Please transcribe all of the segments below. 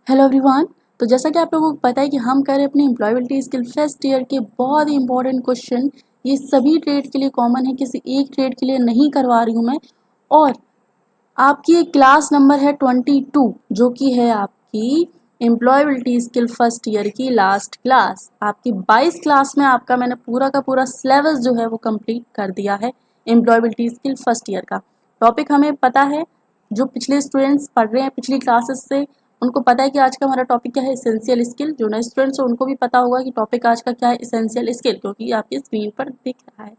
Hello everyone. तो जैसा कि आप लोगों को पता है कि हम कर रहे हैं अपने एम्प्लॉयबिलिटी स्किल फर्स्ट ईयर के बहुत ही इंपॉर्टेंट क्वेश्चन। ये सभी ट्रेड के लिए कॉमन है, किसी एक ट्रेड के लिए नहीं करवा रही हूँ मैं। और आपकी क्लास नंबर है 22, जो कि है आपकी एम्प्लॉयबिलिटी स्किल फर्स्ट ईयर की लास्ट क्लास। आपकी 22 क्लास में आपका मैंने पूरा का पूरा सिलेबस जो है वो कंप्लीट कर दिया है। एम्प्लॉयबिलिटी स्किल फर्स्ट ईयर का टॉपिक हमें पता है, जो पिछले स्टूडेंट्स पढ़ रहे हैं पिछली क्लासेस से उनको पता है कि आज का हमारा टॉपिक क्या है, एसेंशियल स्किल। जो नए स्टूडेंट्स हैं उनको भी पता होगा कि टॉपिक आज का क्या है, एसेंशियल स्किल, क्योंकि आपकी स्क्रीन पर दिख रहा है।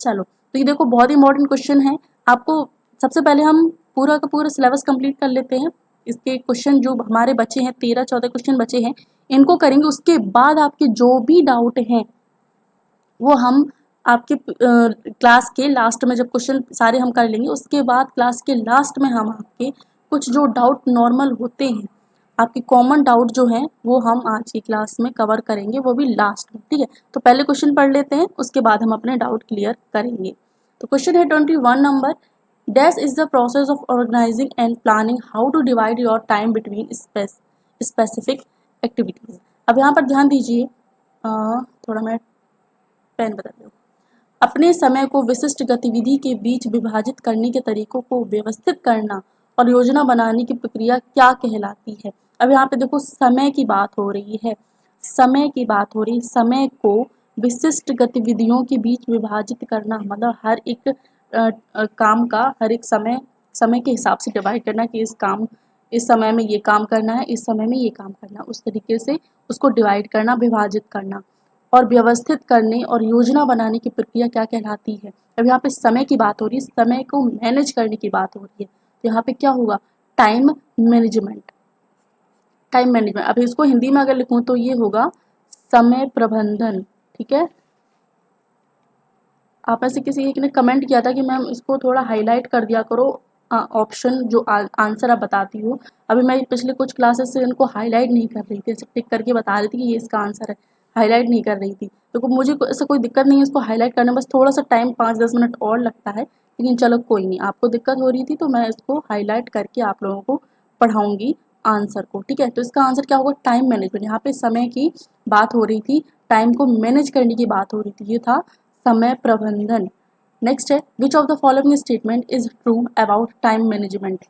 चलो, तो ये देखो बहुत ही इंपॉर्टेंट क्वेश्चन है। आपको सबसे पहले हम पूरा का पूरा सिलेबस कंप्लीट कर लेते हैं। इसके क्वेश्चन जो हमारे बचे हैं, 13-14 क्वेश्चन बचे हैं, इनको करेंगे। उसके बाद आपके जो भी डाउट हैं वो हम आपके क्लास के लास्ट में, जब क्वेश्चन सारे हम कर लेंगे, उसके बाद क्लास के लास्ट में हम आपके कुछ जो डाउट नॉर्मल होते हैं, आपकी कॉमन डाउट जो हैं, वो हम आज की क्लास में कवर करेंगे, वो भी लास्ट में। ठीक है, तो पहले क्वेश्चन पढ़ लेते हैं, उसके बाद हम अपने डाउट क्लियर करेंगे। तो क्वेश्चन है 21 number. Dash is the process of organising and planning how to divide your time between specific activities. अब यहाँ पर ध्यान दीजिए, थोड़ा मैं पेन बदल दूँ। अपने समय को विशिष्ट गतिविधि के बीच विभाजित करने के तरीकों को व्यवस्थित करना और योजना बनाने की प्रक्रिया क्या कहलाती है। अब यहाँ पे देखो, समय की बात हो रही है, समय की बात हो रही है। समय को विशिष्ट गतिविधियों के बीच विभाजित करना मतलब हर एक काम का हर एक समय के हिसाब से डिवाइड करना कि इस समय में ये काम करना है, इस समय में ये काम करना, उस तरीके से उसको डिवाइड करना, विभाजित करना और व्यवस्थित करने और योजना बनाने की प्रक्रिया क्या कहलाती है। अब यहाँ पे समय की बात हो रही है, समय को मैनेज करने की बात हो रही है, तो यहाँ पे क्या होगा, टाइम मैनेजमेंट। टाइम मैनेजमेंट, अब इसको हिंदी में अगर लिखूं तो ये होगा समय प्रबंधन। ठीक है, आप में से किसी एक ने कमेंट किया था कि मैम इसको थोड़ा हाईलाइट कर दिया करो, ऑप्शन जो आंसर आप बताती हो। अभी मैं पिछले कुछ क्लासेस से इनको हाईलाइट नहीं कर रही थी, ऐसे टिक करके बता रही थी कि ये इसका आंसर है, हाईलाइट नहीं कर रही थी। तो मुझे ऐसा कोई दिक्कत नहीं है इसको हाईलाइट करने में, बस थोड़ा सा टाइम 5-10 मिनट और लगता है, लेकिन चलो कोई नहीं, आपको दिक्कत हो रही थी तो मैं इसको हाईलाइट करके आप लोगों को पढ़ाऊंगी आंसर को। ठीक है, तो इसका आंसर क्या होगा, टाइम मैनेजमेंट। यहाँ पे समय की बात हो रही थी, टाइम को मैनेज करने की बात हो रही थी, ये था समय प्रबंधन। नेक्स्ट है, which of the following statement is true about time management.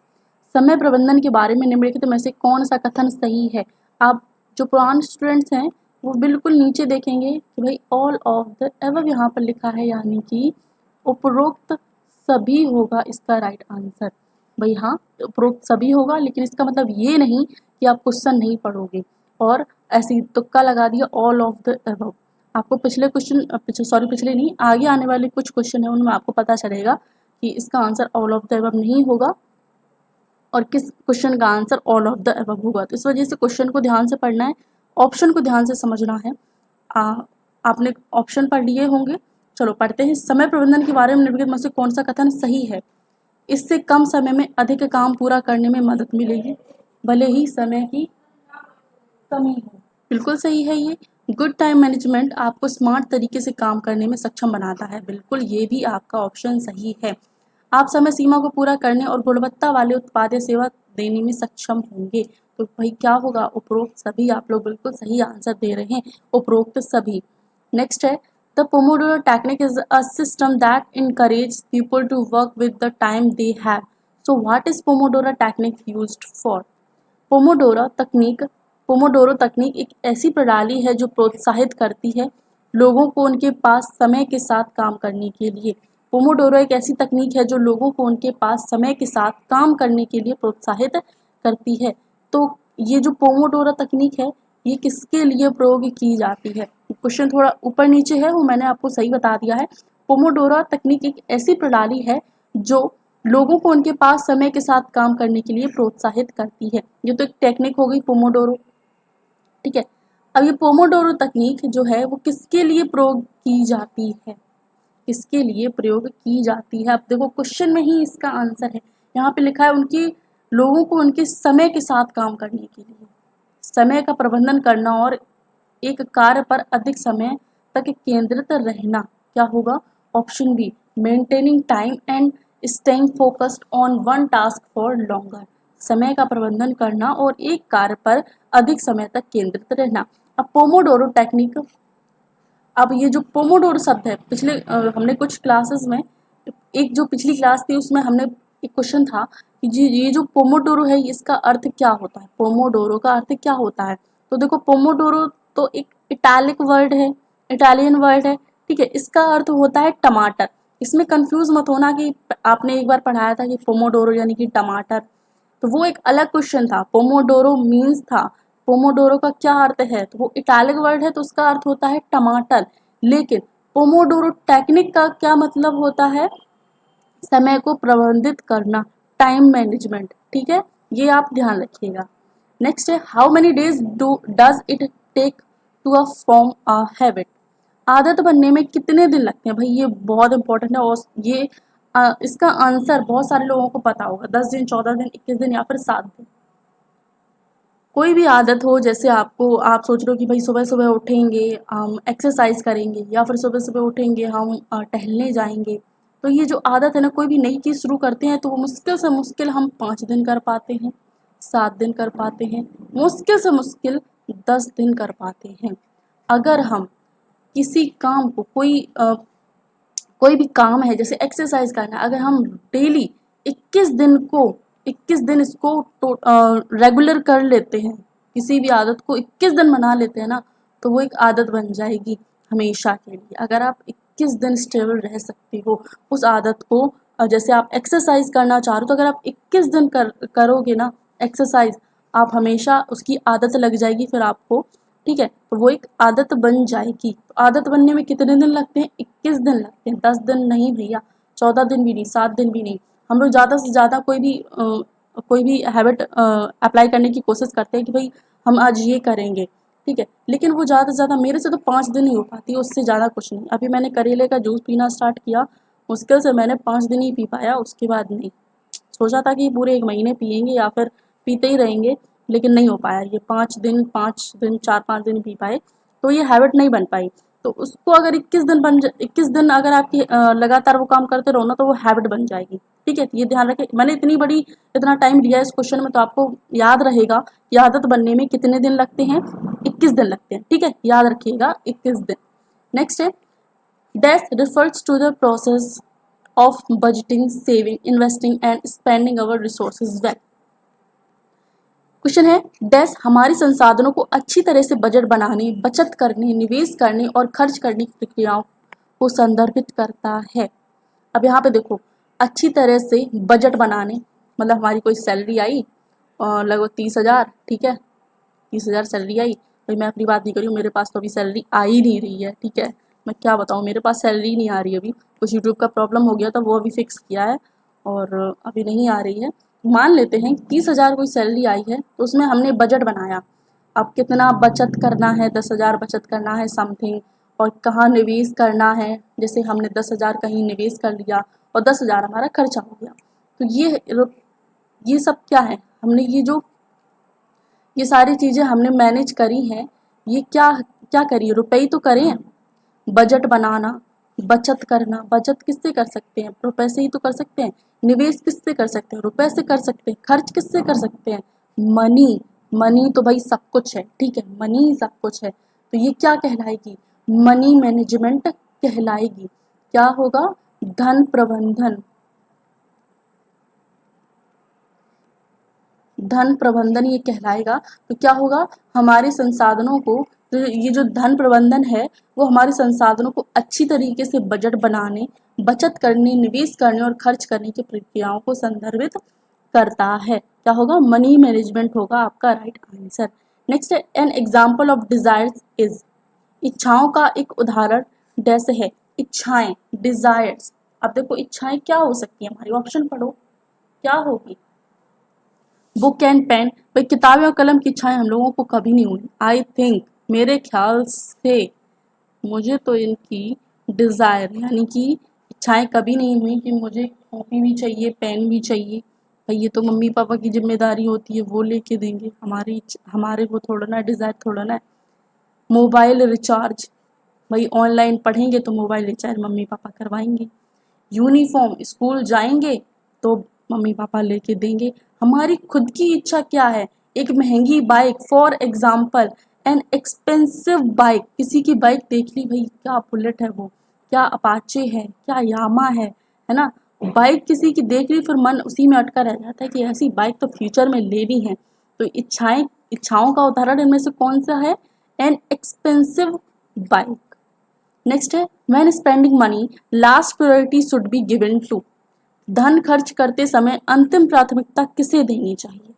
समय प्रबंधन के बारे में निम्नलिखित में से कौन सा कथन सही है। आप जो पुराने स्टूडेंट्स हैं वो बिल्कुल नीचे देखेंगे कि भाई ऑल ऑफ द एबव यहाँ पर लिखा है, यानी कि उपरोक्त सभी होगा इसका राइट आंसर। भाई हाँ, उपरोक्त सभी होगा, लेकिन इसका मतलब ये नहीं कि आप क्वेश्चन नहीं पढ़ोगे और ऐसे ही तुक्का लगा दिया ऑल ऑफ द एबव। आपको पिछले क्वेश्चन, सॉरी पिछले नहीं, आगे आने वाले कुछ क्वेश्चन है उनमें आपको पता चलेगा कि इसका answer all of the above नहीं होगा और किस क्वेश्चन का answer all of the above होगा। तो इस वजह से क्वेश्चन को ध्यान से पढ़ना है, ऑप्शन को ध्यान से समझना है। आपने ऑप्शन पढ़ लिए होंगे, चलो पढ़ते हैं। समय प्रबंधन के बारे में निम्नलिखित में से कौन सा कथन सही है। इससे कम समय में अधिक काम पूरा करने में मदद मिलेगी, भले ही समय की कमी हो। बिल्कुल सही है ये। गुड टाइम मैनेजमेंट आपको स्मार्ट तरीके से काम करने में सक्षम बनाता है। बिल्कुल, ये भी आपका ऑप्शन सही है। आप समय सीमा को पूरा करने और गुणवत्ता वाले उत्पाद या सेवा देने में सक्षम होंगे। तो भाई क्या होगा, उपरोक्त सभी। आप लोग बिल्कुल सही आंसर दे रहे हैं, उपरोक्त सभी। नेक्स्ट है, the Pomodoro technique is a system that encourage people to work with the time they have. So what is Pomodoro technique used for. Pomodoro तकनीक एक ऐसी प्रणाली है जो प्रोत्साहित करती है लोगों को उनके पास समय के साथ काम करने के लिए। पोमोडोरो एक ऐसी तकनीक है जो लोगों को उनके पास समय के साथ काम करने के लिए प्रोत्साहित करती है। तो ये जो पोमोडोरो तकनीक है, ये किसके लिए प्रयोग की जाती है। क्वेश्चन थोड़ा ऊपर नीचे है, वो मैंने आपको सही बता दिया है। पोमोडोरो तकनीक एक ऐसी प्रणाली है जो लोगों को उनके पास समय के साथ काम करने के लिए प्रोत्साहित करती है। ये तो एक टेक्निक हो गई पोमोडोरो। ठीक है, अब ये पोमोडोरो तकनीक जो है वो किसके लिए प्रयोग की जाती है, किसके लिए प्रयोग की जाती है। अब देखो क्वेश्चन में ही इसका आंसर है, यहाँ पे लिखा है उनकी लोगों को उनके समय के साथ काम करने के लिए, समय का प्रबंधन करना और एक कार्य पर अधिक समय तक केंद्रित रहना। क्या होगा, option B, maintaining time and staying focused on one task for longer. समय का प्रबंधन करना और एक कार्य पर अधिक समय तक केंद्रित रहना। अब पोमोडोरो टेक्निक, अब ये जो पोमोडोरो शब्द है, पिछले हमने कुछ क्लासेस में, एक जो पिछली क्लास थी उसमें हमने एक क्वेश्चन था कि जी ये जो पोमोडोरो है इसका अर्थ क्या होता है, पोमोडोरो का अर्थ क्या होता है। तो देखो पोमोडोरो तो एक इटालिक वर्ड है, इटालियन वर्ड है, ठीक है। इसका अर्थ होता है टमाटर। इसमें कंफ्यूज मत होना कि आपने एक बार पढ़ाया था कि पोमोडोरो यानी कि टमाटर, तो वो एक अलग क्वेश्चन था। पोमोडोरो मीन्स था, पोमोडोरो का क्या अर्थ है, तो वो इटालिक वर्ड है तो उसका अर्थ होता है टमाटर। लेकिन पोमोडोरो टेक्निक का क्या मतलब होता है, समय को प्रबंधित करना, टाइम मैनेजमेंट, ठीक है, ये आप ध्यान रखिएगा। नेक्स्ट है how many days does it take to a form a habit. आदत बनने में कितने दिन लगते हैं भाई, ये बहुत इंपॉर्टेंट है। और ये इसका आंसर बहुत सारे लोगों को पता होगा, 10 दिन, 14 दिन, 21 दिन या फिर 7 दिन। कोई भी आदत हो, जैसे आपको, आप सोच रहे हो कि भाई सुबह सुबह उठेंगे हम एक्सरसाइज करेंगे या फिर सुबह सुबह उठेंगे हम टहलने जाएंगे, तो ये जो आदत है ना, कोई भी नई चीज़ शुरू करते हैं तो वो मुश्किल से मुश्किल हम 5 दिन कर पाते हैं, 7 दिन कर पाते हैं, मुश्किल से मुश्किल 10 दिन कर पाते हैं। अगर हम किसी काम को, कोई भी काम है जैसे एक्सरसाइज करना, अगर हम डेली 21 दिन को 21 दिन इसको रेगुलर कर लेते हैं, किसी भी आदत को 21 दिन बना लेते हैं ना, तो वो एक आदत बन जाएगी हमेशा के लिए। अगर आप 21 दिन स्टेबल रह सकते हो उस आदत को, जैसे आप एक्सरसाइज करना चाह रहे हो, तो अगर आप 21 दिन करोगे ना एक्सरसाइज, आप हमेशा उसकी आदत लग जाएगी फिर आपको, ठीक है, तो वो एक आदत बन जाएगी। तो आदत बनने में कितने दिन लगते हैं, 21 दिन लगते हैं, 10 दिन नहीं भैया, 14 दिन भी नहीं, 7 दिन भी नहीं। हम लोग ज़्यादा से ज़्यादा कोई भी हैबिट अप्लाई करने की कोशिश करते हैं कि भाई हम आज ये करेंगे, ठीक है, लेकिन वो ज़्यादा से ज़्यादा मेरे से तो 5 दिन ही हो पाती है, उससे ज़्यादा कुछ नहीं। अभी मैंने करेले का जूस पीना स्टार्ट किया, मुश्किल से मैंने 5 दिन ही पी पाया, उसके बाद नहीं। सोचा था कि पूरे 1 महीने पिएंगे या फिर पीते ही रहेंगे, लेकिन नहीं हो पाया। ये 5 दिन 4-5 दिन पी पाए, तो ये हैबिट नहीं बन पाई। तो उसको अगर 21 दिन अगर आपकी लगातार वो काम करते रहो ना, तो वो हैबिट बन जाएगी, ठीक है। तो ये ध्यान रखें, मैंने इतना टाइम लिया इस क्वेश्चन में, तो आपको याद रहेगा कि आदत बनने में कितने दिन लगते हैं, 21 दिन लगते हैं, ठीक है, याद रखिएगा 21 दिन। नेक्स्ट है dash refers to the process of budgeting, saving, investing and spending our resources well। Question है डैश हमारी संसाधनों को अच्छी तरह से बजट बनाने, बचत करने, निवेश करने और खर्च करने की प्रक्रियाओं को संदर्भित करता है। अब यहाँ पे देखो, अच्छी तरह से बजट बनाने मतलब हमारी कोई सैलरी आई और लगभग 30,000, ठीक है, 30,000 सैलरी आई। भाई मैं अपनी बात नहीं कर रही हूँ, मेरे पास तो अभी सैलरी आ ही नहीं रही है, ठीक है, मैं क्या बताऊँ, मेरे पास सैलरी नहीं आ रही अभी। कुछ यूट्यूब का प्रॉब्लम हो गया था, वो अभी फिक्स किया है और अभी नहीं आ रही है। मान लेते हैं 30,000 कोई सैलरी आई है, तो उसमें हमने बजट बनाया। अब कितना बचत करना है, 10,000 बचत करना है समथिंग, और कहाँ निवेश करना है, जैसे हमने 10,000 कहीं निवेश कर लिया और 10,000 हमारा खर्चा हो गया। तो ये सब क्या है, हमने ये सारी चीज़ें हमने मैनेज करी हैं। ये क्या क्या करिए, रुपए ही तो करें। बजट बनाना, बचत करना, बचत किससे कर सकते हैं, रुपए से ही तो कर सकते हैं। निवेश किससे कर सकते हैं, रुपए से कर सकते हैं। खर्च किससे कर सकते हैं, मनी। मनी तो भाई सब कुछ है, ठीक है, मनी ही सब कुछ है। तो ये क्या कहलाएगी, मनी मैनेजमेंट कहलाएगी। क्या होगा, धन प्रबंधन। धन प्रबंधन ये कहलाएगा। तो क्या होगा, हमारे संसाधनों को, तो ये जो धन प्रबंधन है वो हमारे संसाधनों को अच्छी तरीके से बजट बनाने, बचत करने, निवेश करने और खर्च करने की प्रक्रियाओं को संदर्भित करता है। क्या होगा, मनी मैनेजमेंट होगा आपका राइट आंसर। नेक्स्ट है an example of desires is. इच्छाओं का एक उदाहरण जैसे है, इच्छाएं, डिजायर्स। अब देखो इच्छाएं क्या हो सकती है हमारी, ऑप्शन पढ़ो क्या होगी। बुक एंड पेन, भाई किताबें और कलम की इच्छाएं हम लोगों को कभी नहीं हुई। आई थिंक, मेरे ख्याल से, मुझे तो इनकी डिज़ायर यानी कि इच्छाएं कभी नहीं हुई कि मुझे कॉपी भी चाहिए, पेन भी चाहिए। भाई ये तो मम्मी पापा की जिम्मेदारी होती है, वो लेके देंगे, हमारे वो थोड़ा ना डिज़ायर थोड़ा ना है। मोबाइल रिचार्ज, भाई ऑनलाइन पढ़ेंगे तो मोबाइल रिचार्ज मम्मी पापा करवाएंगे। यूनिफॉर्म, स्कूल जाएंगे तो मम्मी पापा लेके देंगे। हमारी खुद की इच्छा क्या है, एक महंगी bike, for example N expensive bike, किसी की बाइक देख ली, भाई क्या बुलेट है, वो क्या अपाचे है, क्या यामा है ना। बाइक किसी की देख ली, फिर मन उसी में अटका रह जाता है कि ऐसी बाइक तो फ्यूचर में लेनी है। तो इच्छाओं का उदाहरण इनमें से कौन सा है, एन एक्सपेंसिव बाइक। नेक्स्ट है when spending money last priority should be given to, धन खर्च करते समय अंतिम प्राथमिकता किसे देनी चाहिए,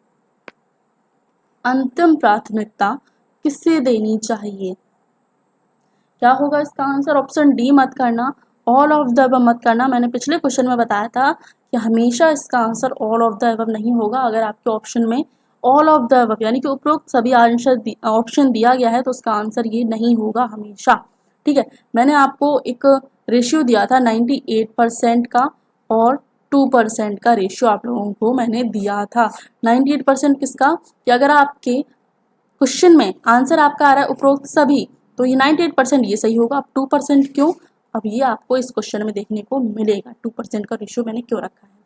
अंतिम प्राथमिकता किसे देनी चाहिए। क्या होगा इसका आंसर, ऑप्शन डी मत करना, ऑल ऑफ द अबव मत करना। मैंने पिछले क्वेश्चन में बताया था कि हमेशा इसका answer all of the above नहीं होगा। अगर आपके ऑप्शन में ऑल ऑफ द अबव यानी कि उपरोक्त सभी आंसर ऑप्शन दिया गया है तो उसका आंसर ये नहीं होगा हमेशा। ठीक है, मैंने आपको एक रेशियो दिया था 98% का और 2% का रेशियो आप लोगों को मैंने दिया था। 98% किसका, कि अगर आपके क्वेश्चन में आंसर आपका आ रहा है उपरोक्त सभी, तो ये 98% ये सही होगा। अब 2% क्यों, अब ये आपको इस क्वेश्चन में देखने को मिलेगा 2% का रेशियो मैंने क्यों रखा है।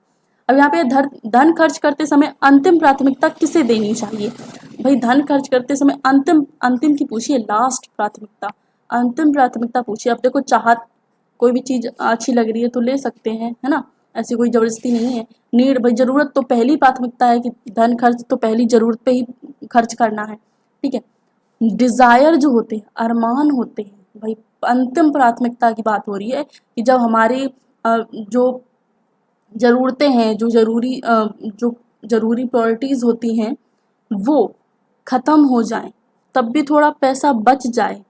अब यहाँ पे धन खर्च करते समय अंतिम प्राथमिकता किसे देनी चाहिए, भाई धन खर्च करते समय अंतिम अंतिम की पूछिए, लास्ट प्राथमिकता, अंतिम प्राथमिकता पूछिए। अब देखो चाहत, कोई भी चीज़ अच्छी लग रही है तो ले सकते हैं, है ना, ऐसी कोई ज़बरदस्ती नहीं है। नीड, भाई ज़रूरत तो पहली प्राथमिकता है कि धन खर्च तो पहली ज़रूरत पे ही खर्च करना है। ठीक है, डिज़ायर जो होते हैं, अरमान होते हैं, भाई अंतिम प्राथमिकता की बात हो रही है कि जब हमारी जो ज़रूरतें हैं, जो ज़रूरी प्रायोरिटीज़ होती हैं वो ख़त्म हो जाएं, तब भी थोड़ा पैसा बच जाए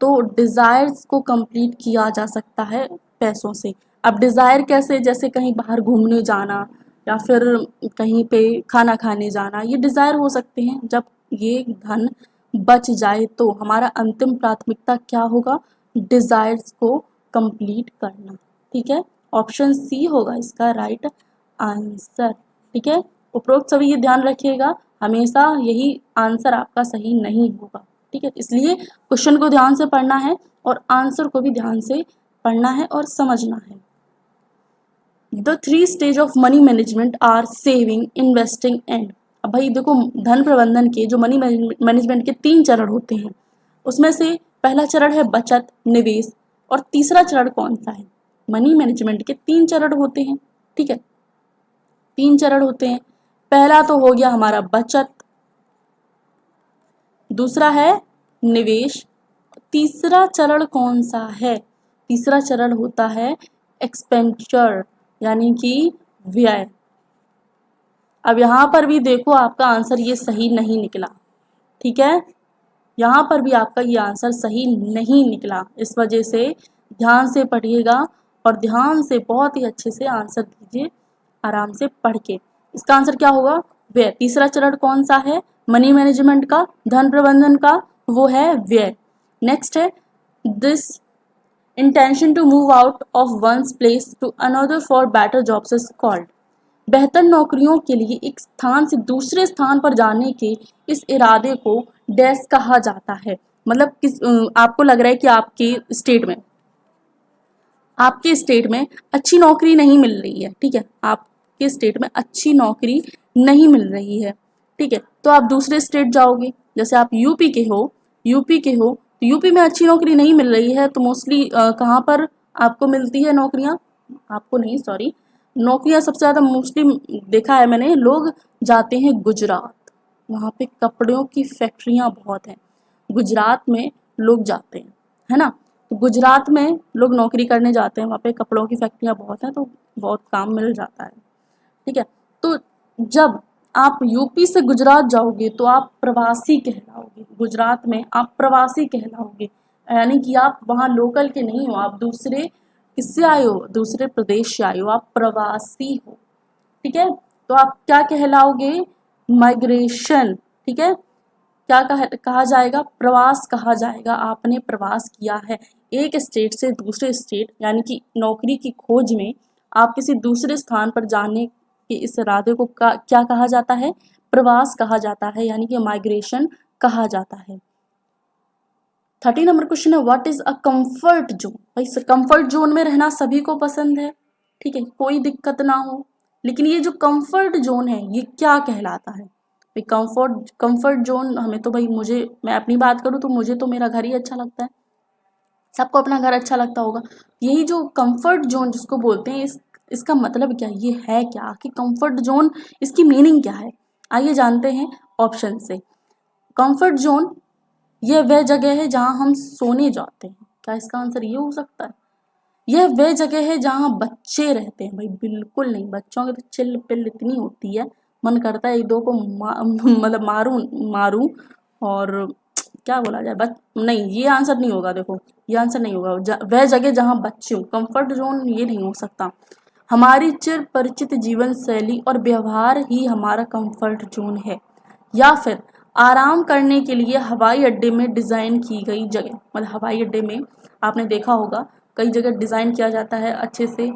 तो डिज़ायर्स को कंप्लीट किया जा सकता है पैसों से। अब डिज़ायर कैसे, जैसे कहीं बाहर घूमने जाना या फिर कहीं पे खाना खाने जाना, ये डिज़ायर हो सकते हैं। जब ये धन बच जाए तो हमारा अंतिम प्राथमिकता क्या होगा, डिज़ायर्स को कंप्लीट करना। ठीक है, ऑप्शन सी होगा इसका राइट आंसर। ठीक है, उपरोक्त सभी ये ध्यान रखिएगा, हमेशा यही आंसर आपका सही नहीं होगा। ठीक है, इसलिए क्वेश्चन को ध्यान से पढ़ना है और आंसर को भी ध्यान से पढ़ना है और समझना है। The 3 stage of money management are saving, investing and. अब भाई देखो, धन प्रबंधन के जो मनी मैनेजमेंट के 3 चरण होते हैं, उसमें से पहला चरण है बचत, निवेश, और तीसरा चरण कौन सा है, मनी मैनेजमेंट के 3 चरण होते हैं। ठीक है, 3 चरण होते हैं। पहला तो हो गया हमारा बचत, दूसरा है निवेश, तीसरा चरण कौन सा है, तीसरा चरण होता है एक्सपेंडिचर यानी कि व्यय। अब यहाँ पर भी देखो आपका आंसर ये सही नहीं निकला। ठीक है, यहाँ पर भी आपका ये आंसर सही नहीं निकला, इस वजह से ध्यान से पढ़िएगा और ध्यान से बहुत ही अच्छे से आंसर दीजिए, आराम से पढ़ के। इसका आंसर क्या होगा, व्यय। तीसरा चरण कौन सा है, मनी मैनेजमेंट का, धन प्रबंधन का, वो है व्यय। नेक्स्ट है this intention to move out of one's place to another for better jobs is called. बेहतर नौकरियों के लिए एक स्थान से दूसरे स्थान पर जाने के इस इरादे को डैश कहा जाता है। मतलब आपको लग रहा है कि आपके स्टेट में अच्छी नौकरी नहीं मिल रही है। ठीक है, आपके स्टेट में अच्छी नौकरी नहीं मिल रही है। ठीक है, तो आप दूसरे स्टेट जाओगे, जैसे आप यूपी के हो तो यूपी में अच्छी नौकरी नहीं मिल रही है, तो मोस्टली कहाँ पर आपको मिलती है नौकरियाँ, आपको नहीं सॉरी, नौकरियाँ सबसे ज़्यादा मोस्टली देखा है मैंने, लोग जाते हैं गुजरात, वहाँ पे कपड़ों की फैक्ट्रियाँ बहुत हैं, गुजरात में लोग जाते हैं, है ना। तो गुजरात में लोग नौकरी करने जाते हैं, वहाँ पे कपड़ों की फैक्ट्रियाँ बहुत हैं, तो बहुत काम मिल जाता है। ठीक है, तो जब आप यूपी से गुजरात जाओगे तो आप प्रवासी कहलाओगे, गुजरात में आप प्रवासी कहलाओगे, यानी कि आप वहाँ लोकल के नहीं हो, आप दूसरे किससे आए हो, दूसरे प्रदेश से आए हो, आप प्रवासी हो। ठीक है, तो आप क्या कहलाओगे, माइग्रेशन। ठीक है, क्या कहा जाएगा, प्रवास कहा जाएगा, आपने प्रवास किया है एक स्टेट से दूसरे स्टेट, यानी कि नौकरी की खोज में आप किसी दूसरे स्थान पर जाने के इस इरादे को क्या कहा जाता है, प्रवास कहा जाता है, यानी कि माइग्रेशन कहा जाता है। 30 नंबर क्वेश्चन है what is a comfort zone. भाई कंफर्ट जोन में रहना सभी को पसंद है। ठीक है, कोई दिक्कत ना हो, लेकिन ये जो कंफर्ट जोन है ये क्या कहलाता है भाई? कंफर्ट जोन हमें तो भाई, मैं अपनी बात करूँ तो मुझे तो मेरा घर ही अच्छा लगता है, सबको अपना घर अच्छा लगता होगा। यही जो कंफर्ट जोन जिसको बोलते हैं, इसका मतलब क्या है, ये है क्या कि कंफर्ट जोन, इसकी मीनिंग क्या है? आइए जानते हैं ऑप्शन से। कंफर्ट जोन यह वह जगह है जहां हम सोने जाते हैं। क्या इसका आंसर ये हो सकता है? यह वह जगह है जहां बच्चे रहते हैं। भाई बिल्कुल नहीं, बच्चों की तो चिल्ल पिल्ल इतनी होती है, मन करता है एक दो को मतलब मारूं। और क्या बोला जाए, बस नहीं, ये आंसर नहीं होगा। देखो ये आंसर नहीं होगा। वह जगह जहां बच्चे हो, कंफर्ट जोन ये नहीं हो सकता। हमारी चिर परिचित जीवन शैली और व्यवहार ही हमारा कंफर्ट जोन है। या फिर आराम करने के लिए हवाई अड्डे में डिज़ाइन की गई जगह। मतलब हवाई अड्डे में आपने देखा होगा कई जगह डिज़ाइन किया जाता है अच्छे से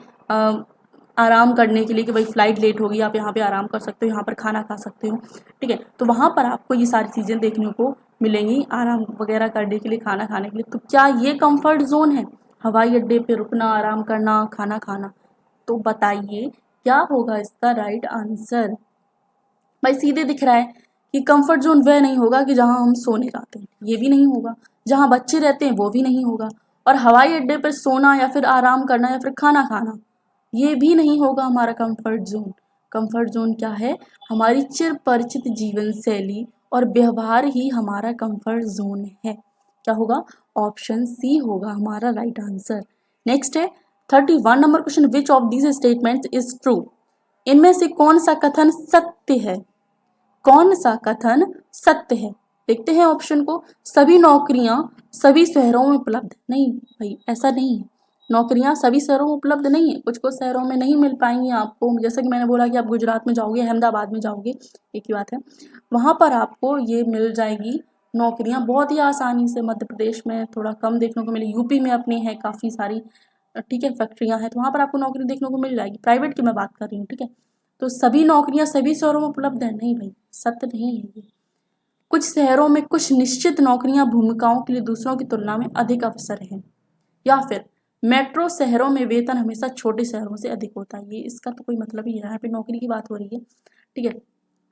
आराम करने के लिए कि भाई फ्लाइट लेट होगी, आप यहाँ पे आराम कर सकते हो, यहाँ पर खाना खा सकते हो, ठीक है। तो वहाँ पर आपको ये सारी चीज़ें देखने को मिलेंगी, आराम वगैरह करने के लिए, खाना खाने के लिए। तो क्या ये कंफर्ट जोन है, हवाई अड्डे पे रुकना, आराम करना, खाना खाना? तो बताइए क्या होगा इसका राइट आंसर? भाई सीधे दिख रहा है कि कंफर्ट जोन वह नहीं होगा कि जहां हम सोने जाते हैं, ये भी नहीं होगा। जहां बच्चे रहते हैं वो भी नहीं होगा। और हवाई अड्डे पर सोना या फिर आराम करना या फिर खाना खाना, ये भी नहीं होगा हमारा कंफर्ट जोन। कंफर्ट जोन क्या है? हमारी चिर परिचित जीवन शैली और व्यवहार ही हमारा कंफर्ट जोन है। क्या होगा? ऑप्शन सी होगा हमारा राइट आंसर। नेक्स्ट है 31 number question, which of these statements is true? इनमें से कौन सा कथन सत्य है? कौन सा कथन सत्य है? देखते हैं ऑप्शन को। सभी नौकरियां सभी शहरों में उपलब्ध नहीं। भाई ऐसा नहीं है, नौकरियां सभी शहरों में उपलब्ध नहीं है, कुछ कुछ शहरों में नहीं मिल पाएंगी आपको। जैसे कि मैंने बोला कि आप गुजरात में जाओगे, अहमदाबाद में जाओगे, एक ही बात है, वहां पर आपको ये मिल जाएगी नौकरियां बहुत ही आसानी से। मध्य प्रदेश में थोड़ा कम देखने को मिले, यूपी में अपनी है काफ़ी सारी, ठीक है, फैक्ट्रियां हैं, तो वहां पर आपको नौकरी देखने को मिल जाएगी, प्राइवेट की मैं बात कर रही हूँ, ठीक है। तो सभी नौकरियां सभी शहरों में उपलब्ध है नहीं भाई, सत्य नहीं है ये। कुछ शहरों में कुछ निश्चित नौकरियां भूमिकाओं के लिए दूसरों की तुलना में अधिक अवसर है। या फिर मेट्रो शहरों में वेतन हमेशा छोटे शहरों से अधिक होता है। ये इसका तो कोई मतलब ही है, यहाँ पे नौकरी की बात हो रही है, ठीक है।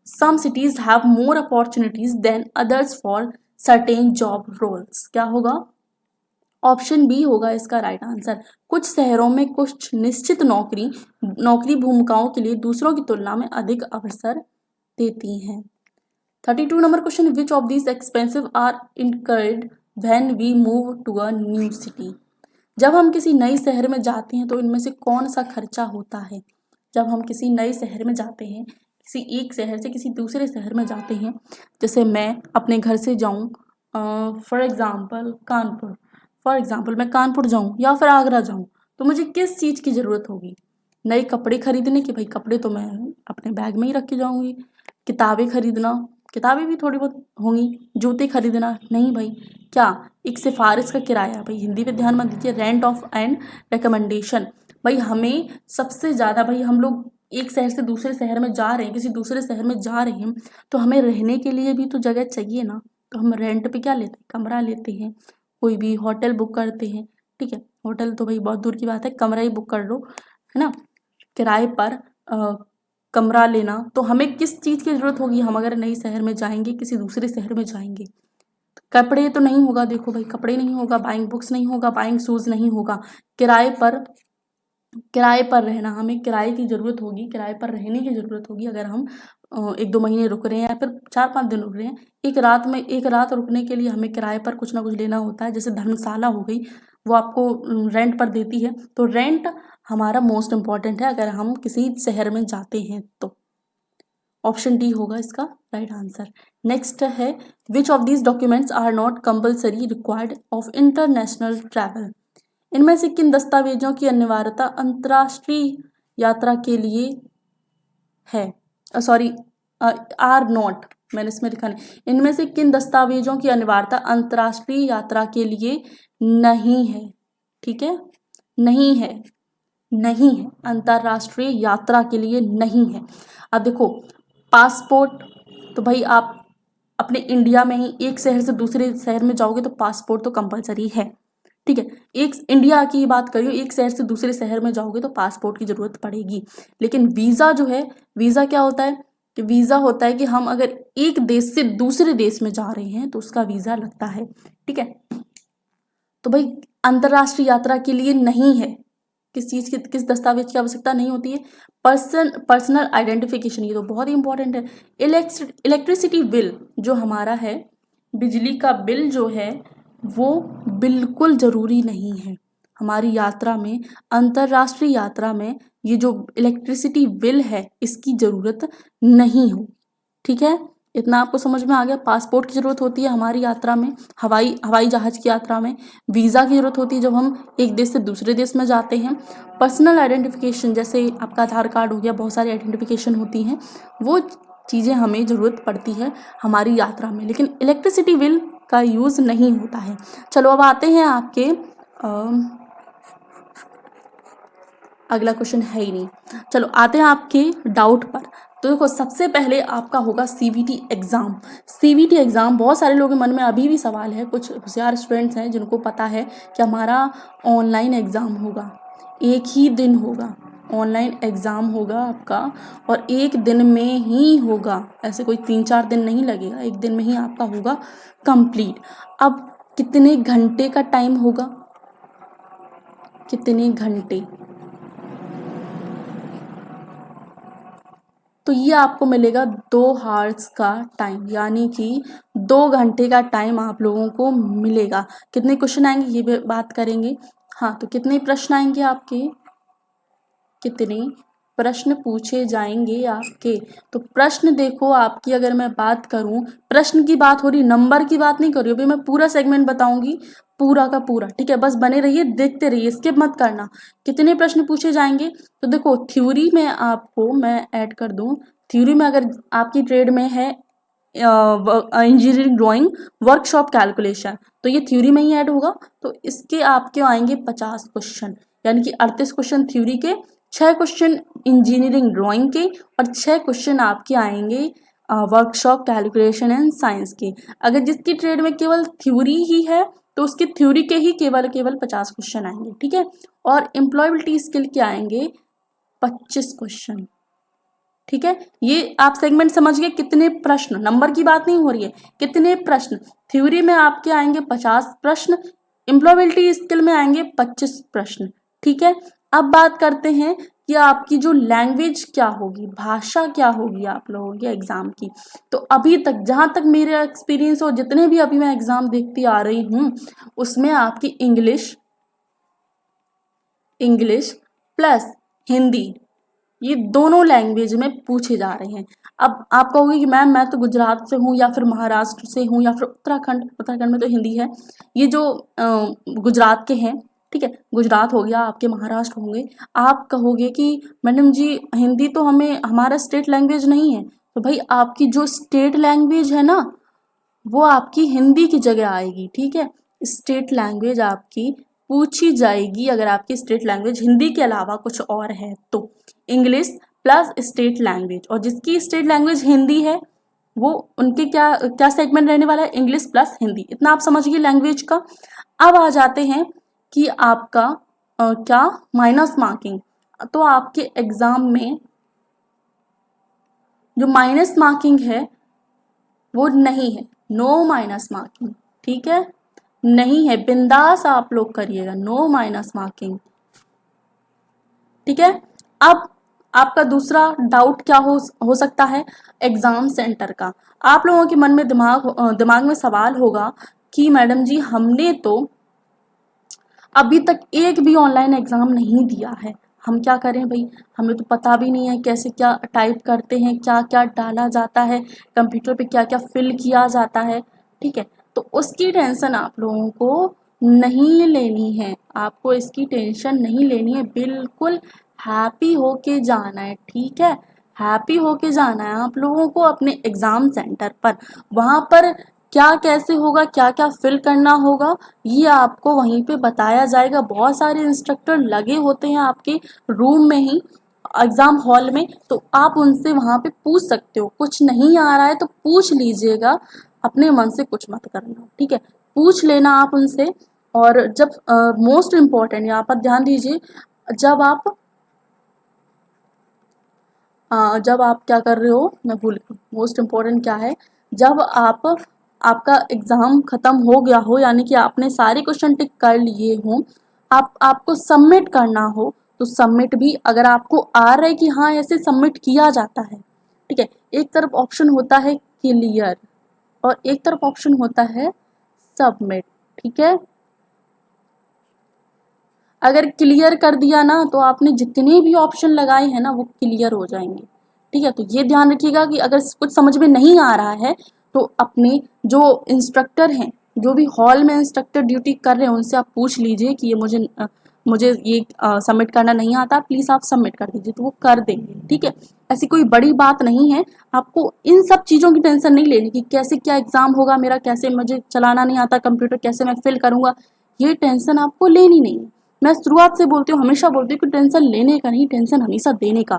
Some cities have more opportunities than others for certain job roles. क्या होगा? ऑप्शन बी होगा इसका राइट आंसर। कुछ शहरों में कुछ निश्चित नौकरी भूमिकाओं के लिए दूसरों की तुलना में अधिक अवसर देती हैं। 32 number question, which of these expensive are incurred when we move to a new city? जब हम किसी नए शहर में जाते हैं तो इनमें से कौन सा खर्चा होता है? जब हम किसी नए शहर में जाते हैं, किसी एक शहर से किसी दूसरे शहर में जाते हैं, जैसे मैं अपने घर से जाऊं फॉर एग्जांपल मैं कानपुर जाऊं या फिर आगरा जाऊं, तो मुझे किस चीज़ की ज़रूरत होगी? नए कपड़े खरीदने की। भाई कपड़े तो मैं अपने बैग में ही रख के जाऊंगी। किताबें खरीदना, किताबें भी थोड़ी बहुत होंगी। जूते खरीदना नहीं भाई। क्या? एक सिफारिश का किराया। भाई हिंदी पे ध्यान मत दीजिए, रेंट ऑफ एंड रिकमेंडेशन। भाई हमें सबसे ज़्यादा, भाई हम लोग एक शहर से दूसरे शहर में जा रहे हैं, किसी दूसरे शहर में जा रहे हैं, तो हमें रहने के लिए भी तो जगह चाहिए ना। तो हम रेंट पे क्या लेते हैं? कमरा लेते हैं, कोई भी होटल बुक करते हैं, ठीक है। होटल तो भाई बहुत दूर की बात है, कमरा ही बुक कर लो, है ना। किराए पर कमरा लेना। तो हमें किस चीज़ की ज़रूरत होगी? हम अगर नए शहर में जाएंगे, किसी दूसरे शहर में जाएंगे, कपड़े तो नहीं होगा। देखो भाई कपड़े नहीं होगा, बाइंग बुक्स नहीं होगा, बाइंग शूज़ नहीं होगा। किराए पर रहना, हमें किराए की ज़रूरत होगी, किराए पर रहने की ज़रूरत होगी। अगर हम 1-2 महीने रुक रहे हैं या फिर 4-5 दिन रुक रहे हैं, एक रात रुकने के लिए हमें किराए पर कुछ ना कुछ लेना होता है। जैसे धर्मशाला हो गई, वो आपको रेंट पर देती है। तो रेंट हमारा मोस्ट इम्पॉर्टेंट है अगर हम किसी शहर में जाते हैं तो। ऑप्शन डी होगा इसका राइट आंसर। नेक्स्ट है, which of these documents are not compulsory required of international travel? इनमें से किन दस्तावेजों की अनिवार्यता अंतर्राष्ट्रीय यात्रा के लिए है? सॉरी, आर नॉट, मैंने इसमें लिखा नहीं। इनमें से किन दस्तावेजों की अनिवार्यता अंतर्राष्ट्रीय यात्रा के लिए नहीं है? ठीक है, नहीं है, नहीं है, अंतर्राष्ट्रीय यात्रा के लिए नहीं है। अब देखो पासपोर्ट, तो भाई आप अपने इंडिया में ही एक शहर से दूसरे शहर में जाओगे तो पासपोर्ट तो कंपलसरी है, ठीक है। एक इंडिया की बात करियो, एक शहर से दूसरे शहर में जाओगे तो पासपोर्ट की ज़रूरत पड़ेगी। लेकिन वीज़ा जो है, वीज़ा क्या होता है कि वीज़ा होता है कि हम अगर एक देश से दूसरे देश में जा रहे हैं तो उसका वीज़ा लगता है। ठीक है। तो भाई अंतर्राष्ट्रीय यात्रा के लिए नहीं है, किस चीज़ की, किस दस्तावेज की आवश्यकता नहीं होती है, पर्सनल आइडेंटिफिकेशन, ये तो बहुत ही इंपॉर्टेंट है। इलेक्ट्रिसिटी बिल जो हमारा है, बिजली का बिल जो है वो बिल्कुल ज़रूरी नहीं है हमारी यात्रा में, अंतर्राष्ट्रीय यात्रा में ये जो इलेक्ट्रिसिटी बिल है इसकी ज़रूरत नहीं हो। ठीक है, इतना आपको समझ में आ गया। पासपोर्ट की ज़रूरत होती है हमारी यात्रा में, हवाई जहाज़ की यात्रा में। वीज़ा की ज़रूरत होती है जब हम एक देश से दूसरे देश में जाते हैं। पर्सनल आइडेंटिफिकेशन, जैसे आपका आधार कार्ड हो गया, बहुत सारी आइडेंटिफिकेशन होती हैं, वो चीज़ें हमें ज़रूरत पड़ती है हमारी यात्रा में, लेकिन इलेक्ट्रिसिटी बिल का यूज़ नहीं होता है। चलो अब आते हैं आपके अगला क्वेश्चन है ही नहीं, चलो आते हैं आपके डाउट पर। तो देखो सबसे पहले आपका होगा सीवीटी एग्ज़ाम। सीवीटी एग्ज़ाम बहुत सारे लोगों के मन में अभी भी सवाल है, कुछ होशियार स्टूडेंट्स हैं जिनको पता है कि हमारा ऑनलाइन एग्ज़ाम होगा, एक ही दिन होगा, ऑनलाइन एग्ज़ाम होगा आपका और एक दिन में ही होगा, ऐसे कोई 3-4 दिन नहीं लगेगा, एक दिन में ही आपका होगा कंप्लीट। अब कितने घंटे का टाइम होगा, कितने घंटे, तो ये आपको मिलेगा 2 आवर्स का टाइम, यानी कि 2 घंटे का टाइम आप लोगों को मिलेगा। कितने क्वेश्चन आएंगे ये भी बात करेंगे। हाँ, तो कितने प्रश्न आएंगे आपके, कितने प्रश्न पूछे जाएंगे आपके। तो प्रश्न देखो आपकी, अगर मैं बात करूं, प्रश्न की बात हो रही, नंबर की बात नहीं कर रही हूँ। अभी मैं पूरा सेगमेंट बताऊंगी, पूरा का पूरा। ठीक है, बस बने रहिए, देखते रहिए, स्किप मत करना। कितने प्रश्न पूछे जाएंगे, तो देखो थ्योरी में आपको मैं ऐड कर दूं, थ्योरी में अगर आपकी ट्रेड में है इंजीनियरिंग ड्राइंग वर्कशॉप कैलकुलेशन, तो ये थ्योरी में ही ऐड होगा। तो इसके आपके आएंगे 50 क्वेश्चन, यानी कि 38 क्वेश्चन थ्योरी के, 6 क्वेश्चन इंजीनियरिंग ड्राइंग के और 6 क्वेश्चन आपके आएंगे वर्कशॉप कैलकुलेशन एंड साइंस के। अगर जिसकी ट्रेड में केवल थ्योरी ही है तो उसकी थ्योरी के ही केवल 50 क्वेश्चन आएंगे। ठीक है, और एम्प्लॉयबिलिटी स्किल के आएंगे 25 क्वेश्चन। ठीक है, ये आप सेगमेंट समझ गए, कितने प्रश्न, नंबर की बात नहीं हो रही है, कितने प्रश्न। थ्योरी में आपके आएंगे 50 प्रश्न, एम्प्लॉयबिलिटी स्किल में आएंगे 25 प्रश्न। ठीक है, अब बात करते हैं कि आपकी जो लैंग्वेज क्या होगी, भाषा क्या होगी आप लोगों के एग्जाम की। तो अभी तक जहां तक मेरा एक्सपीरियंस और जितने भी अभी मैं एग्जाम देखती आ रही हूँ, उसमें आपकी इंग्लिश प्लस हिंदी, ये दोनों लैंग्वेज में पूछे जा रहे हैं। अब आप कहोगे कि मैम मैं तो गुजरात से हूँ या फिर महाराष्ट्र से हूँ या फिर उत्तराखंड में तो हिंदी है, ये जो गुजरात के हैं, ठीक है, गुजरात हो गया, आपके महाराष्ट्र होंगे, आप कहोगे कि मैडम जी हिंदी तो हमें हमारा स्टेट लैंग्वेज नहीं है। तो भाई आपकी जो स्टेट लैंग्वेज है ना, वो आपकी हिंदी की जगह आएगी। ठीक है, स्टेट लैंग्वेज आपकी पूछी जाएगी अगर आपकी स्टेट लैंग्वेज हिंदी के अलावा कुछ और है तो, इंग्लिश प्लस स्टेट लैंग्वेज, और जिसकी स्टेट लैंग्वेज हिंदी है वो उनके क्या क्या सेगमेंट रहने वाला है, इंग्लिश प्लस हिंदी। इतना आप समझिए लैंग्वेज का। अब आ जाते हैं कि आपका क्या माइनस मार्किंग। तो आपके एग्जाम में जो माइनस मार्किंग है वो नहीं है, नो माइनस मार्किंग। ठीक है, नहीं है, बिंदास आप लोग करिएगा, नो माइनस मार्किंग। ठीक है, अब आपका दूसरा डाउट क्या हो सकता है, एग्जाम सेंटर का। आप लोगों के मन में दिमाग में सवाल होगा कि मैडम जी हमने तो अभी तक एक भी ऑनलाइन एग्जाम नहीं दिया है, हम क्या करें भाई, हमें तो पता भी नहीं है कैसे क्या टाइप करते हैं, क्या क्या डाला जाता है कंप्यूटर पे, क्या क्या फिल किया जाता है। ठीक है, तो उसकी टेंशन आप लोगों को नहीं लेनी है, आपको इसकी टेंशन नहीं लेनी है, बिल्कुल हैप्पी होके जाना है। ठीक है, हैप्पी होके जाना है आप लोगों को अपने एग्जाम सेंटर पर। वहाँ पर क्या कैसे होगा, क्या क्या फिल करना होगा, ये आपको वहीं पे बताया जाएगा। बहुत सारे इंस्ट्रक्टर लगे होते हैं आपके रूम में ही, एग्जाम हॉल में, तो आप उनसे वहाँ पे पूछ सकते हो। कुछ नहीं आ रहा है तो पूछ लीजिएगा, अपने मन से कुछ मत करना। ठीक है, पूछ लेना आप उनसे, और जब मोस्ट इम्पॉर्टेंट यहाँ पर ध्यान दीजिए, जब आप जब आप क्या कर रहे हो, मैं भूल गई मोस्ट इम्पॉर्टेंट क्या है, जब आपका एग्ज़ाम ख़त्म हो गया हो, यानी कि आपने सारे क्वेश्चन टिक कर लिए हों, आपको सबमिट करना हो, तो सबमिट भी अगर आपको आ रहा है कि हाँ ऐसे सबमिट किया जाता है, ठीक है। एक तरफ ऑप्शन होता है क्लियर और एक तरफ ऑप्शन होता है सबमिट, ठीक है। अगर क्लियर कर दिया ना तो आपने जितने भी ऑप्शन लगाए हैं ना वो क्लियर हो जाएंगे, ठीक है। तो ये ध्यान रखिएगा कि अगर कुछ समझ में नहीं आ रहा है तो अपने जो इंस्ट्रक्टर हैं, जो भी हॉल में इंस्ट्रक्टर ड्यूटी कर रहे हैं, उनसे आप पूछ लीजिए कि ये मुझे ये सबमिट करना नहीं आता, प्लीज़ आप सबमिट कर दीजिए, तो वो कर देंगे, ठीक है। ऐसी कोई बड़ी बात नहीं है, आपको इन सब चीज़ों की टेंशन नहीं लेनी कि कैसे क्या एग्ज़ाम होगा मेरा, कैसे मुझे चलाना नहीं आता कंप्यूटर, कैसे मैं फिल करूँगा, ये टेंशन आपको लेनी नहीं है। मैं शुरुआत से बोलती हूँ, हमेशा बोलती हूँ कि टेंशन लेने का नहीं, टेंशन हमेशा देने का।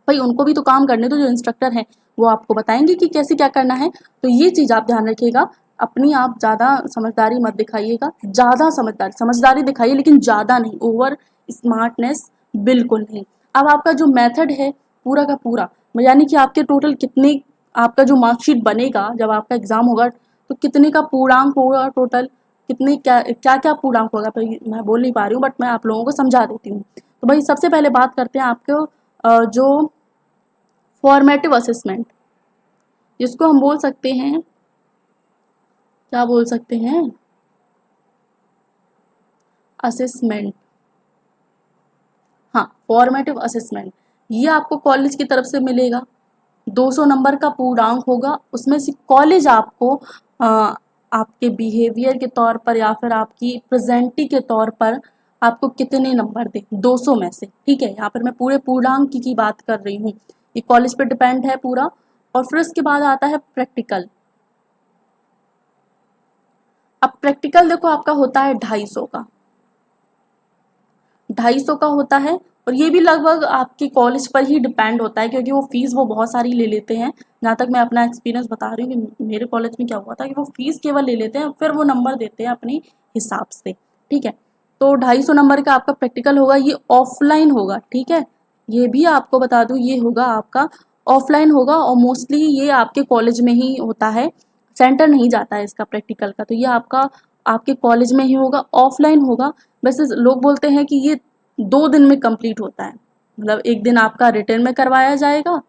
भाई उनको भी तो काम करने दो, जो इंस्ट्रक्टर हैं वो आपको बताएंगे कि कैसे क्या करना है। तो ये चीज़ आप ध्यान रखिएगा, अपनी आप ज़्यादा समझदारी मत दिखाइएगा, ज़्यादा समझदारी दिखाइए लेकिन ज़्यादा नहीं, ओवर स्मार्टनेस बिल्कुल नहीं। अब आपका जो मेथड है पूरा का पूरा, यानी कि आपके टोटल कितने, आपका जो मार्कशीट बनेगा जब आपका एग्ज़ाम होगा तो कितने का पूर्णांक होगा टोटल, कितने क्या क्या क्या पूर्णांक होगा, भाई मैं बोल नहीं पा रही हूँ बट मैं आप लोगों को समझा देती हूँ। तो भाई सबसे पहले बात करते हैं आपको जो फॉर्मेटिव असेसमेंट, जिसको हम बोल सकते हैं, क्या बोल सकते हैं, असेसमेंट, हाँ फॉर्मेटिव असेसमेंट। ये आपको कॉलेज की तरफ से मिलेगा, 200 नंबर का पूर्णांक होगा, उसमें से कॉलेज आपको आपके बिहेवियर के तौर पर या फिर आपकी प्रेजेंटी के तौर पर आपको कितने नंबर दे 200 में से, ठीक है। यहाँ पर मैं पूरे पूर्णांक की बात कर रही हूँ, ये कॉलेज पे डिपेंड है पूरा। और फिर उसके बाद आता है प्रैक्टिकल। अब प्रैक्टिकल देखो आपका होता है 250 का, 250 का होता है, और ये भी लगभग आपके कॉलेज पर ही डिपेंड होता है क्योंकि वो फीस वो बहुत सारी ले लेते हैं। जहाँ तक मैं अपना एक्सपीरियंस बता रही हूँ कि मेरे कॉलेज में क्या हुआ था कि वो फीस केवल ले लेते हैं, फिर वो नंबर देते हैं अपने हिसाब से, ठीक है। तो 250 नंबर का आपका प्रैक्टिकल होगा, ये ऑफलाइन होगा, ठीक है। ये भी आपको बता दूँ, ये होगा आपका ऑफलाइन होगा और मोस्टली ये आपके कॉलेज में ही होता है, सेंटर नहीं जाता है इसका प्रैक्टिकल का, तो ये आपका आपके कॉलेज में ही होगा, ऑफलाइन होगा। वैसे लोग बोलते हैं कि ये 2 दिन में कंप्लीट होता है, मतलब एक दिन आपका रिटर्न में करवाया जाएगा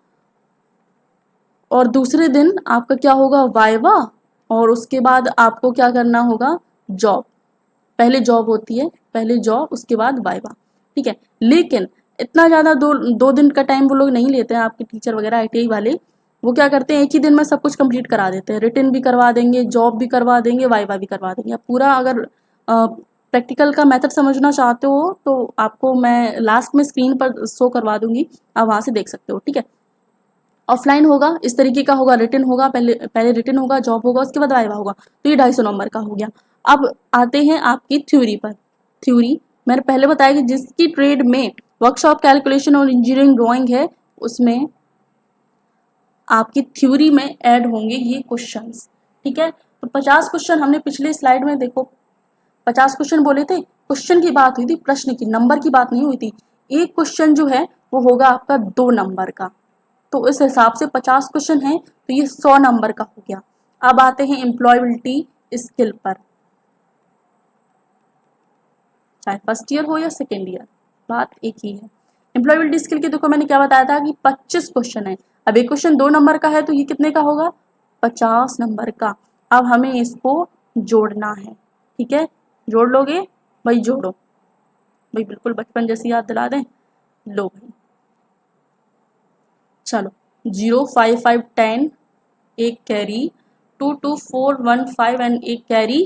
और दूसरे दिन आपका क्या होगा, वाइवा, और उसके बाद आपको क्या करना होगा, जॉब। पहले जॉब होती है, पहले जॉब उसके बाद वाइवा, ठीक है। लेकिन इतना ज़्यादा दो दिन का टाइम वो लोग नहीं लेते हैं, आपके टीचर वगैरह आईटीआई वाले, वो क्या करते हैं एक ही दिन में सब कुछ कंप्लीट करा देते हैं, रिटर्न भी करवा देंगे, जॉब भी करवा देंगे, वाइवा भी करवा देंगे। अब पूरा अगर प्रैक्टिकल का मेथड समझना चाहते हो तो आपको मैं लास्ट में स्क्रीन पर शो करवा दूंगी, आप वहाँ से देख सकते हो, ठीक है। ऑफलाइन होगा इस तरीके का होगा, रिटर्न होगा, पहले पहले रिटर्न होगा, जॉब होगा, उसके बाद वाइवा होगा, तो ये 250 नंबर का हो गया। अब आते हैं आपकी थ्योरी पर। थ्योरी मैंने पहले बताया कि जिसकी ट्रेड में वर्कशॉप कैलकुलेशन और इंजीनियरिंग ड्राइंग है, उसमें आपकी थ्योरी में ऐड होंगे ये क्वेश्चंस, ठीक है। तो 50 क्वेश्चन हमने पिछले स्लाइड में देखो 50 क्वेश्चन बोले थे, क्वेश्चन की बात हुई थी, प्रश्न की, नंबर की बात नहीं हुई थी। एक क्वेश्चन जो है वो होगा आपका 2 नंबर का, तो इस हिसाब से 50 क्वेश्चन है तो ये 100 नंबर का हो गया। अब आते हैं एम्प्लॉयबिलिटी स्किल पर, चाहे फर्स्ट ईयर हो या सेकेंड ईयर, बात एक ही है। एम्प्लॉयबिलिटी स्किल के देखो मैंने क्या बताया था कि 25 क्वेश्चन है, अब एक क्वेश्चन 2 नंबर का है तो ये कितने का होगा, 50 नंबर का। अब हमें इसको जोड़ना है, ठीक है, जोड़ लोगे भाई, जोड़ो भाई, बिल्कुल बचपन जैसी याद दिला दें, लो भाई, चलो 0 5 5 10, एक कैरी, 2 2 4 1 5 एंड एक कैरी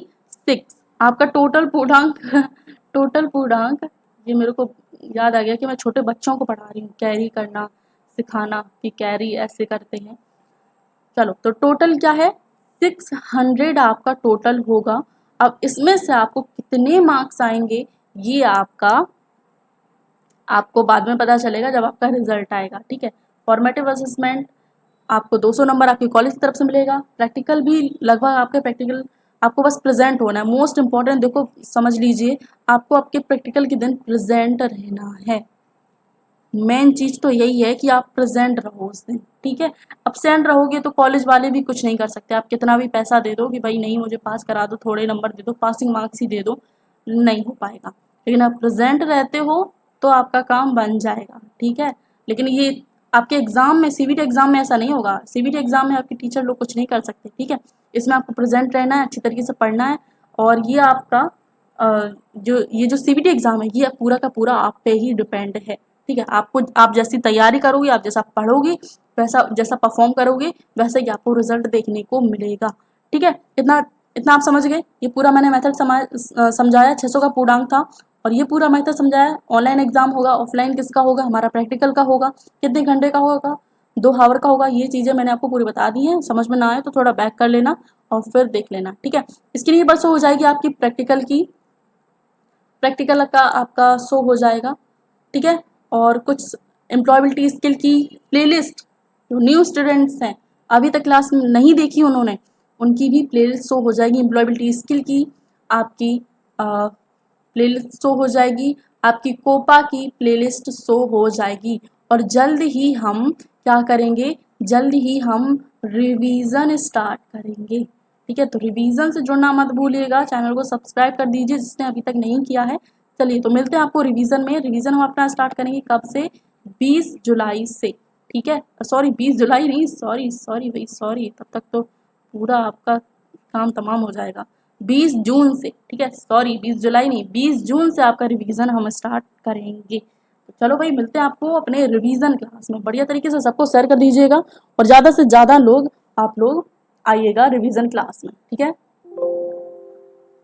6, आपका टोटल पूर्णांक टोटल पूर्णांक, ये मेरे को याद आ गया कि मैं छोटे बच्चों को पढ़ा रही हूँ, कैरी करना सिखाना कि कैरी ऐसे करते हैं। चलो तो टोटल क्या है, 600 आपका टोटल होगा। अब इसमें से आपको कितने मार्क्स आएंगे ये आपको बाद में पता चलेगा जब आपका रिजल्ट आएगा, ठीक है। फॉर्मेटिव असेसमेंट आपको 200 नंबर आपकी कॉलेज की तरफ से मिलेगा, प्रैक्टिकल भी लगभग आपके प्रैक्टिकल आपको बस प्रेजेंट होना है। मोस्ट इम्पॉर्टेंट देखो समझ लीजिए, आपको आपके प्रैक्टिकल के दिन प्रेजेंट रहना है। मेन चीज तो यही है कि आप प्रेजेंट रहो उस दिन, ठीक है। अब्सेंट रहोगे तो कॉलेज वाले भी कुछ नहीं कर सकते। आप कितना भी पैसा दे दो कि भाई नहीं मुझे पास करा दो, थोड़े नंबर दे दो, पासिंग मार्क्स ही दे दो, नहीं हो पाएगा। लेकिन आप प्रेजेंट रहते हो तो आपका काम बन जाएगा, ठीक है। लेकिन ये आपके एग्जाम में, सीबीटी एग्जाम में ऐसा नहीं होगा। सीबीटी एग्जाम में आपके टीचर लोग कुछ नहीं कर सकते, ठीक है। इसमें आपको प्रेजेंट रहना है, अच्छी तरीके से पढ़ना है। और ये आपका जो सीबीटी एग्जाम है ये पूरा का पूरा आप पे ही डिपेंड है, ठीक है। आपको, आप जैसी तैयारी करोगे, आप जैसा पढ़ोगे, वैसा जैसा परफॉर्म करोगे, वैसे ही आपको रिजल्ट देखने को मिलेगा, ठीक है। इतना इतना आप समझ गए। ये पूरा मैंने मेथड समझाया, 600 का पूर्णांक था और ये पूरा मेथड समझाया। ऑनलाइन एग्जाम होगा, ऑफलाइन किसका होगा, हमारा प्रैक्टिकल का होगा, कितने घंटे का होगा, 2 हावर का होगा। ये चीज़ें मैंने आपको पूरी बता दी हैं। समझ में ना आए तो थोड़ा बैक कर लेना और फिर देख लेना, ठीक है। इसके लिए बस हो जाएगी आपकी प्रैक्टिकल का आपका शो हो जाएगा, ठीक है। और कुछ एम्प्लॉयबिलिटी स्किल की प्लेलिस्ट, जो न्यू स्टूडेंट्स हैं अभी तक क्लास नहीं देखी उन्होंने, उनकी भी प्लेलिस्ट शो हो जाएगी। एम्प्लॉयबिलिटी स्किल की आपकी प्लेलिस्ट शो हो जाएगी, आपकी कोपा की प्लेलिस्ट शो हो जाएगी। और जल्द ही हम क्या करेंगे, जल्द ही हम रिवीजन स्टार्ट करेंगे, ठीक है। तो रिवीजन से जुड़ना मत भूलिएगा, चैनल को सब्सक्राइब कर दीजिए जिसने अभी तक नहीं किया है। चलिए तो मिलते हैं आपको रिवीजन में। रिवीजन हम अपना स्टार्ट करेंगे कब से, 20 जुलाई से, ठीक है। सॉरी 20 जुलाई नहीं, सॉरी भाई सॉरी, तब तक तो पूरा आपका काम तमाम हो जाएगा। 20 जून से, ठीक है, सॉरी 20 जुलाई नहीं, 20 जून से आपका रिवीजन हम स्टार्ट करेंगे। तो चलो भाई मिलते हैं आपको अपने रिवीजन क्लास में। बढ़िया तरीके से सबको शेयर कर दीजिएगा और ज़्यादा से ज़्यादा लोग आप लोग आइएगा रिवीजन क्लास में, ठीक है।